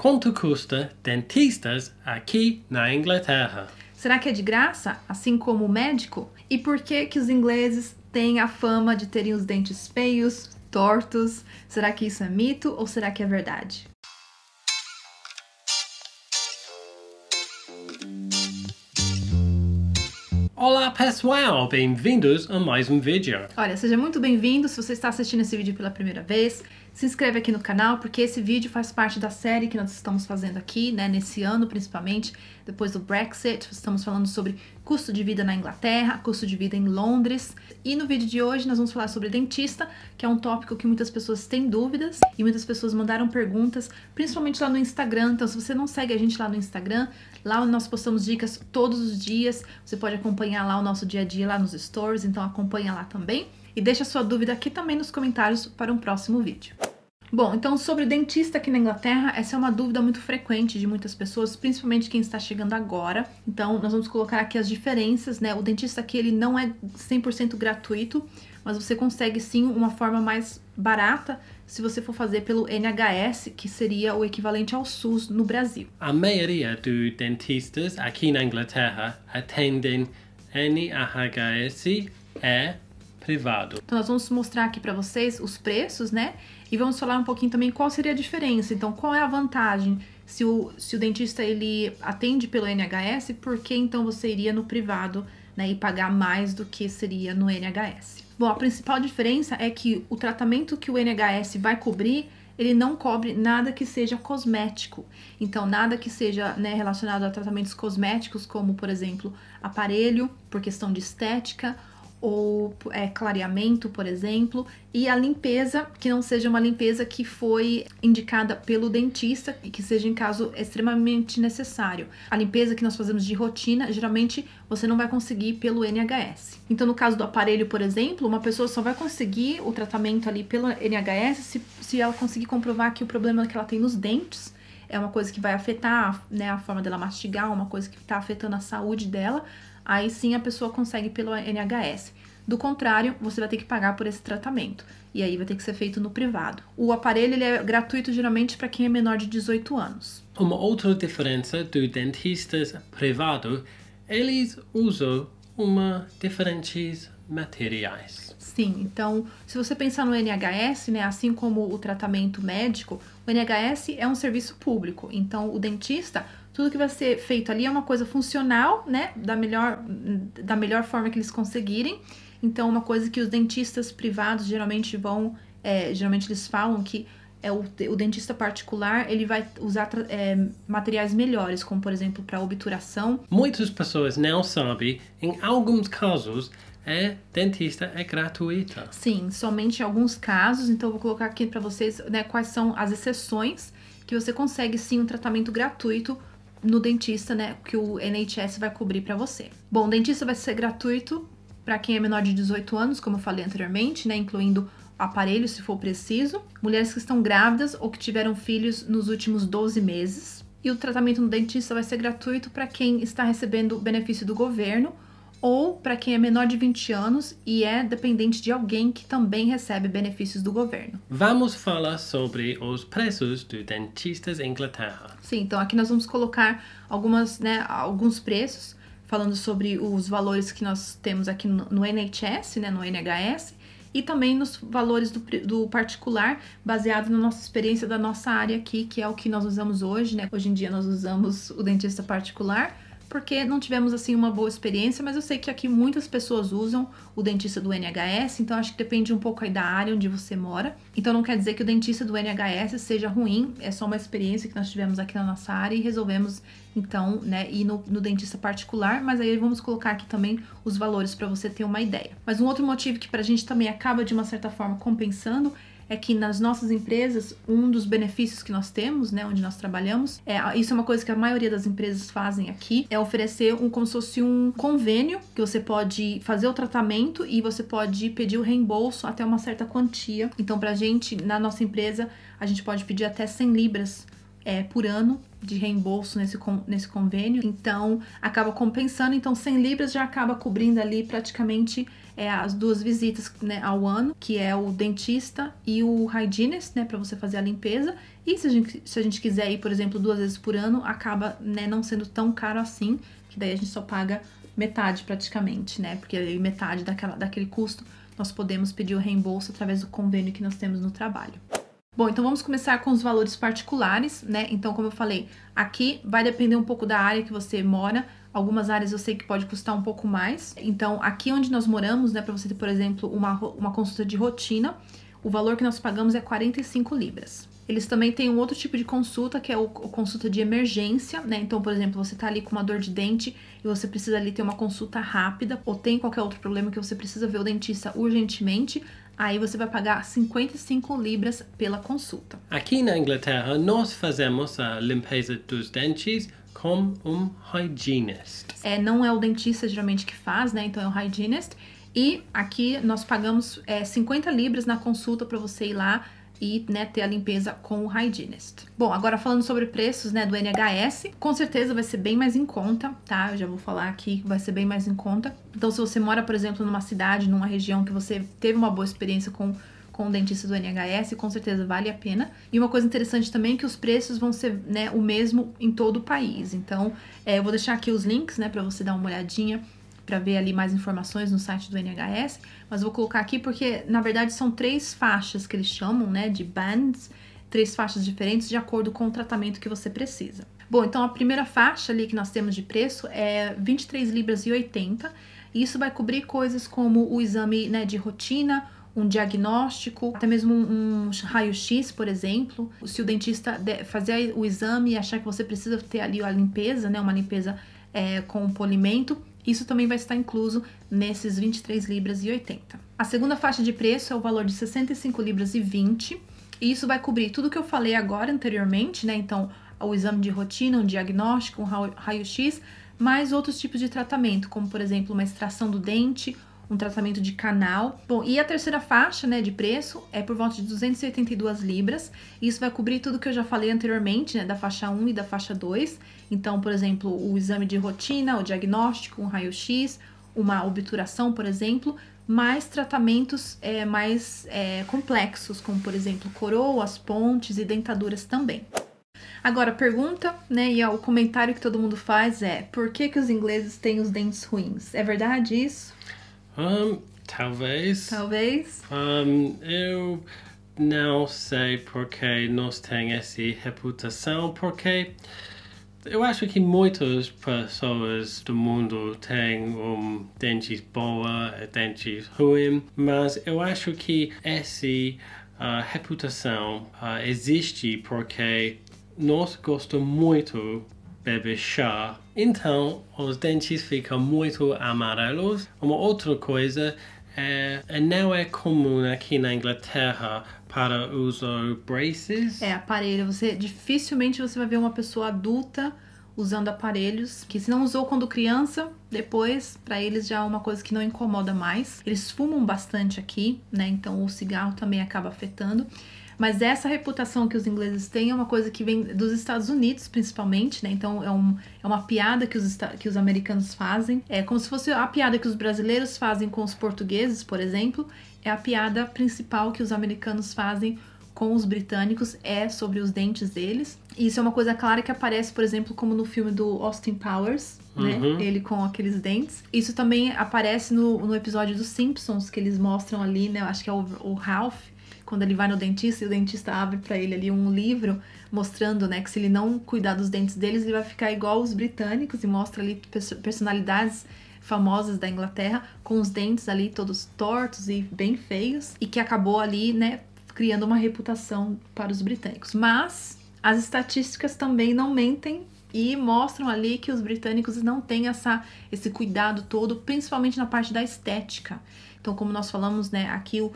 Quanto custa dentistas aqui na Inglaterra? Será que é de graça, assim como o médico? E por que que os ingleses têm a fama de terem os dentes feios, tortos? Será que isso é mito ou será que é verdade? Olá pessoal, bem-vindos a mais um vídeo. Olha, seja muito bem-vindo. Se você está assistindo esse vídeo pela primeira vez, se inscreve aqui no canal, porque esse vídeo faz parte da série que nós estamos fazendo aqui, né, nesse ano principalmente, depois do Brexit. Estamos falando sobre custo de vida na Inglaterra, custo de vida em Londres. E no vídeo de hoje nós vamos falar sobre dentista, que é um tópico que muitas pessoas têm dúvidas e muitas pessoas mandaram perguntas, principalmente lá no Instagram. Então, se você não segue a gente lá no Instagram, lá nós postamos dicas todos os dias. Você pode acompanhar lá o nosso dia a dia lá nos stories, então acompanha lá também. E deixa sua dúvida aqui também nos comentários para um próximo vídeo. Bom, então sobre dentista aqui na Inglaterra, essa é uma dúvida muito frequente de muitas pessoas, principalmente quem está chegando agora. Então nós vamos colocar aqui as diferenças, né? O dentista aqui ele não é 100% gratuito, mas você consegue sim uma forma mais barata se você for fazer pelo NHS, que seria o equivalente ao SUS no Brasil. A maioria dos dentistas aqui na Inglaterra atendem NHS privado. Então nós vamos mostrar aqui para vocês os preços, né? E vamos falar um pouquinho também qual seria a diferença. Então, qual é a vantagem se o dentista ele atende pelo NHS, por que então você iria no privado, né, e pagar mais do que seria no NHS? Bom, a principal diferença é que o tratamento que o NHS vai cobrir, ele não cobre nada que seja cosmético. Então, nada que seja, né, relacionado a tratamentos cosméticos, como, por exemplo, aparelho, por questão de estética, ou clareamento, por exemplo, e a limpeza, que não seja uma limpeza que foi indicada pelo dentista e que seja em caso extremamente necessário. A limpeza que nós fazemos de rotina, geralmente você não vai conseguir pelo NHS. Então, no caso do aparelho, por exemplo, uma pessoa só vai conseguir o tratamento ali pelo NHS se ela conseguir comprovar que o problema que ela tem nos dentes é uma coisa que vai afetar, né, a forma dela mastigar, uma coisa que está afetando a saúde dela. Aí sim a pessoa consegue pelo NHS. Do contrário, você vai ter que pagar por esse tratamento. E aí vai ter que ser feito no privado. O aparelho ele é gratuito geralmente para quem é menor de 18 anos. Uma outra diferença dos dentistas privados, eles usam diferentes materiais. Sim, então se você pensar no NHS, né, assim como o tratamento médico, o NHS é um serviço público. Então o dentista, tudo que vai ser feito ali é uma coisa funcional, né, da melhor forma que eles conseguirem. Então, uma coisa que os dentistas privados geralmente vão, geralmente eles falam que o dentista particular, ele vai usar materiais melhores, como por exemplo para obturação. Muitas pessoas não sabem, em alguns casos, dentista é gratuita. Sim, somente em alguns casos. Então, eu vou colocar aqui para vocês, né, quais são as exceções que você consegue sim um tratamento gratuito no dentista, né, que o NHS vai cobrir para você. Bom, o dentista vai ser gratuito para quem é menor de 18 anos, como eu falei anteriormente, né, incluindo aparelho, se for preciso, mulheres que estão grávidas ou que tiveram filhos nos últimos 12 meses. E o tratamento no dentista vai ser gratuito para quem está recebendo benefício do governo ou para quem é menor de 20 anos e é dependente de alguém que também recebe benefícios do governo. Vamos falar sobre os preços dos dentistas em Inglaterra. Sim, então aqui nós vamos colocar alguns preços, falando sobre os valores que nós temos aqui no NHS, né, no NHS, e também nos valores do particular, baseado na nossa experiência da nossa área aqui, que é o que nós usamos hoje, né? Hoje em dia nós usamos o dentista particular, porque não tivemos assim uma boa experiência, mas eu sei que aqui muitas pessoas usam o dentista do NHS, então acho que depende um pouco aí da área onde você mora. Então não quer dizer que o dentista do NHS seja ruim, é só uma experiência que nós tivemos aqui na nossa área e resolvemos então, né, ir no dentista particular, mas aí vamos colocar aqui também os valores para você ter uma ideia. Mas um outro motivo que pra gente também acaba de uma certa forma compensando é que nas nossas empresas, um dos benefícios que nós temos, né, onde nós trabalhamos, isso é uma coisa que a maioria das empresas fazem aqui, é oferecer como se fosse um convênio, que você pode fazer o tratamento e você pode pedir o reembolso até uma certa quantia. Então, pra gente, na nossa empresa, a gente pode pedir até 100 libras por ano de reembolso nesse convênio, então acaba compensando. Então 100 libras já acaba cobrindo ali praticamente as 2 visitas, né, ao ano, que é o dentista e o hygienist, né, para você fazer a limpeza. E se a gente quiser ir, por exemplo, 2 vezes por ano, acaba, né, não sendo tão caro assim, que daí a gente só paga metade praticamente, né, porque aí metade daquele custo nós podemos pedir o reembolso através do convênio que nós temos no trabalho. Bom, então vamos começar com os valores particulares, né? Então, como eu falei, aqui vai depender um pouco da área que você mora. Algumas áreas eu sei que pode custar um pouco mais. Então, aqui onde nós moramos, né, para você ter, por exemplo, uma consulta de rotina, o valor que nós pagamos é 45 libras. Eles também têm um outro tipo de consulta, que é o consulta de emergência, né? Então, por exemplo, você tá ali com uma dor de dente e você precisa ali ter uma consulta rápida, ou tem qualquer outro problema que você precisa ver o dentista urgentemente, aí você vai pagar 55 libras pela consulta. Aqui na Inglaterra, nós fazemos a limpeza dos dentes com um hygienist. Não é o dentista geralmente que faz, né? Então é o hygienist. E aqui nós pagamos 50 libras na consulta para você ir lá e, né, ter a limpeza com o hygienist. Bom, agora falando sobre preços, né, do NHS, com certeza vai ser bem mais em conta, tá? Eu já vou falar aqui que vai ser bem mais em conta. Então, se você mora, por exemplo, numa cidade, numa região que você teve uma boa experiência com o dentista do NHS, com certeza vale a pena. E uma coisa interessante também é que os preços vão ser, né, o mesmo em todo o país. Então, eu vou deixar aqui os links, né, para você dar uma olhadinha, para ver ali mais informações no site do NHS, mas vou colocar aqui porque, na verdade, são 3 faixas que eles chamam, né, de bands, 3 faixas diferentes de acordo com o tratamento que você precisa. Bom, então a primeira faixa ali que nós temos de preço é 23 libras e 80, e isso vai cobrir coisas como o exame, né, de rotina, um diagnóstico, até mesmo um raio-x, por exemplo. Se o dentista fazer o exame e achar que você precisa ter ali a limpeza, né, uma limpeza com polimento, isso também vai estar incluso nesses 23 libras e 80. A segunda faixa de preço é o valor de 65 libras e 20, e isso vai cobrir tudo que eu falei agora anteriormente, né? Então, o exame de rotina, um diagnóstico, um raio-x, mais outros tipos de tratamento, como por exemplo, uma extração do dente, um tratamento de canal. Bom, e a terceira faixa, né, de preço é por volta de 282 libras. Isso vai cobrir tudo que eu já falei anteriormente, né, da faixa 1 e da faixa 2. Então, por exemplo, o exame de rotina, o diagnóstico, um raio-x, uma obturação, por exemplo, mais tratamentos mais complexos, como por exemplo, coroas, pontes e dentaduras também. Agora, a pergunta, né, e o comentário que todo mundo faz é: por que os ingleses têm os dentes ruins? É verdade isso? Talvez. Talvez. Eu não sei porque nós temos essa reputação, porque eu acho que muitas pessoas do mundo têm dentes boa e dentes ruins, mas eu acho que essa reputação existe porque nós gostamos muito beber chá, então os dentes ficam muito amarelos. Uma outra coisa não é comum aqui na Inglaterra para usar braces. Aparelho. Dificilmente você vai ver uma pessoa adulta usando aparelhos, que se não usou quando criança, depois para eles já é uma coisa que não incomoda mais. Eles fumam bastante aqui, né? Então o cigarro também acaba afetando. Mas essa reputação que os ingleses têm é uma coisa que vem dos Estados Unidos, principalmente, né? Então é uma piada que os americanos fazem. É como se fosse a piada que os brasileiros fazem com os portugueses, por exemplo. É a piada principal que os americanos fazem com os britânicos, sobre os dentes deles. E isso é uma coisa clara que aparece, por exemplo, como no filme do Austin Powers, né? Ele com aqueles dentes. Isso também aparece no episódio dos Simpsons, que eles mostram ali, né? Eu acho que é o Ralph, quando ele vai no dentista e o dentista abre para ele ali um livro mostrando, né, que se ele não cuidar dos dentes deles, ele vai ficar igual os britânicos, e mostra ali personalidades famosas da Inglaterra com os dentes ali todos tortos e bem feios, e que acabou ali, né, criando uma reputação para os britânicos. Mas as estatísticas também não mentem e mostram ali que os britânicos não têm esse cuidado todo, principalmente na parte da estética. Então, como nós falamos, né, aqui o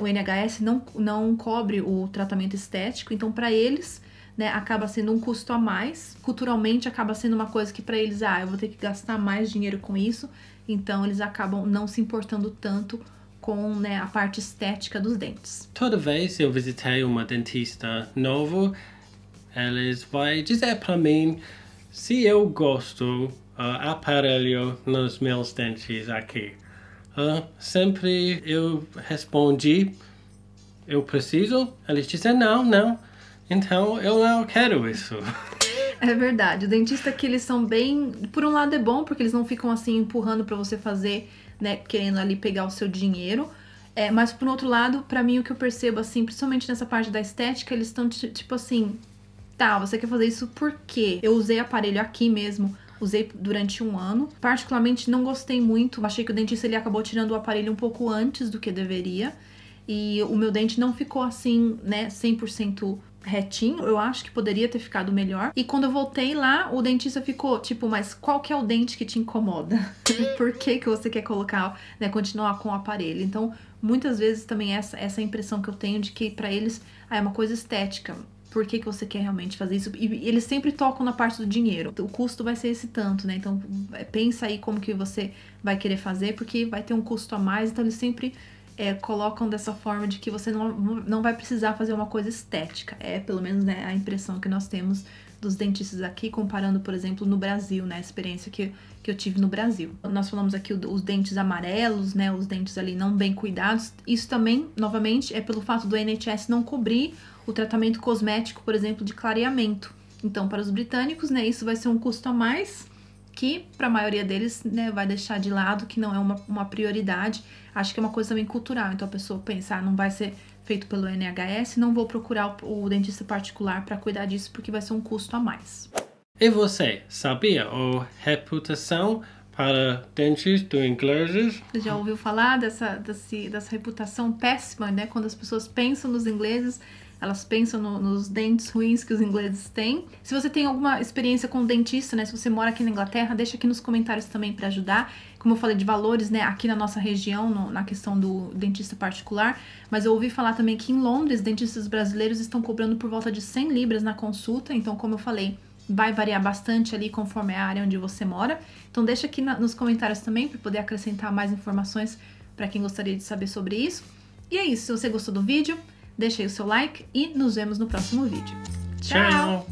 NHS não cobre o tratamento estético, então para eles, né, acaba sendo um custo a mais. Culturalmente acaba sendo uma coisa que para eles, eu vou ter que gastar mais dinheiro com isso, então eles acabam não se importando tanto com, né, a parte estética dos dentes. Toda vez eu visitei uma dentista novo, eles vão dizer para mim se eu gosto aparelho nos meus dentes aqui. Sempre eu respondi, eu preciso? Eles dizem não, então eu não quero isso. É verdade, o dentista aqui eles são bem, por um lado é bom porque eles não ficam assim empurrando pra você fazer, né, querendo ali pegar o seu dinheiro. Mas por outro lado, pra mim o que eu percebo assim, principalmente nessa parte da estética, eles estão tipo assim, tá, você quer fazer isso por quê? Eu usei aparelho aqui mesmo, usei durante 1 ano, particularmente não gostei muito, achei que o dentista ele acabou tirando o aparelho um pouco antes do que deveria, e o meu dente não ficou assim, né, 100% retinho, eu acho que poderia ter ficado melhor. E quando eu voltei lá, o dentista ficou tipo, mas qual que é o dente que te incomoda? Por que que você quer colocar, né, continuar com o aparelho? Então, muitas vezes também essa impressão que eu tenho de que pra eles é uma coisa estética. Por que que você quer realmente fazer isso? E eles sempre tocam na parte do dinheiro. O custo vai ser esse tanto, né? Então, pensa aí como que você vai querer fazer, porque vai ter um custo a mais. Então, eles sempre colocam dessa forma de que você não vai precisar fazer uma coisa estética. Pelo menos, né, a impressão que nós temos dos dentistas aqui, comparando, por exemplo, no Brasil, né? A experiência que eu tive no Brasil. Nós falamos aqui os dentes amarelos, né? Os dentes ali não bem cuidados. Isso também, novamente, é pelo fato do NHS não cobrir o tratamento cosmético, por exemplo, de clareamento. Então, para os britânicos, né, isso vai ser um custo a mais que, para a maioria deles, né, vai deixar de lado, que não é uma prioridade. Acho que é uma coisa também cultural. Então, a pessoa pensar, não vai ser feito pelo NHS, não vou procurar o dentista particular para cuidar disso, porque vai ser um custo a mais. E você, sabia a reputação para dentes do ingleses? Você já ouviu falar dessa reputação péssima, né? Quando as pessoas pensam nos ingleses, elas pensam nos dentes ruins que os ingleses têm. Se você tem alguma experiência com dentista, né? Se você mora aqui na Inglaterra, deixa aqui nos comentários também para ajudar. Como eu falei de valores, né? Aqui na nossa região, na questão do dentista particular. Mas eu ouvi falar também que em Londres, dentistas brasileiros estão cobrando por volta de 100 libras na consulta. Então, como eu falei, vai variar bastante ali conforme a área onde você mora. Então, deixa aqui nos comentários também para poder acrescentar mais informações para quem gostaria de saber sobre isso. E é isso. Se você gostou do vídeo, deixa aí o seu like e nos vemos no próximo vídeo. Tchau!